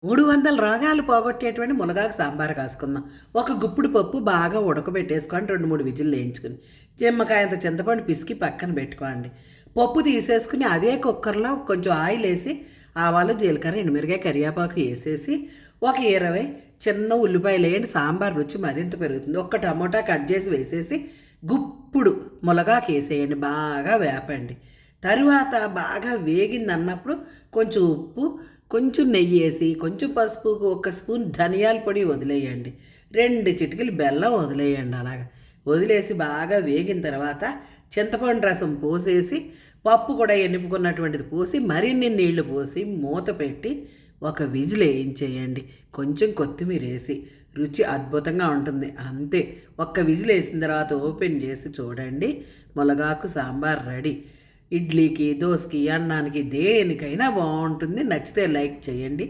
300 రోగాలు పోగొట్టేటువంటి మునగాకు సాంబార్ కాసుకుందాం. ఒక గుప్పుడు పప్పు బాగా ఉడకబెట్టేసుకొని 2, 3 విజిల్లు వేయించుకొని, నిమ్మకాయంత చింతపండు పిసికి పక్కన పెట్టుకోండి. పప్పు తీసేసుకుని అదే కుక్కర్‌లో కొంచెం ఆయిలేసి, ఆవాలు, జీలకర్ర, ఎండుమిరగాయ, కరివేపాకు ఏసేసి, ఒక 20 చిన్న ఉల్లిపాయలేయండి. సాంబార్ రుచి మరింత పెరుగుతుంది. ఒక్క టమోటా కట్ చేసి వేసేసి, గుప్పుడు మునగాకేసేయండి. బాగా వేపండి. తరువాత బాగా వేగిందన్నప్పుడు కొంచెం ఉప్పు, కొంచెం నెయ్యేసి, కొంచెం పసుపు, ఒక స్పూన్ ధనియాల పొడి వదిలేయండి. 2 చిటికెలు బెల్లం వదిలేయండి అలాగా. వదిలేసి బాగా వేగిన తర్వాత చింతపండు రసం పోసేసి, పప్పు కూడా ఎనుపుకున్నటువంటిది పోసి, మరిన్ని నీళ్లు పోసి, మూత పెట్టి ఒక విజిల్ వేయించేయండి. కొంచెం కొత్తిమీరేసి, రుచి అద్భుతంగా ఉంటుంది. అంతే. ఒక్క విజిల్ వేసిన తర్వాత ఓపెన్ చేసి చూడండి, మునగాకు సాంబార్ రెడీ. ఇడ్లీకి, దోసకి, అన్నానికి దేనికైనా బాగుంటుంది. నచ్చితే లైక్ చేయండి.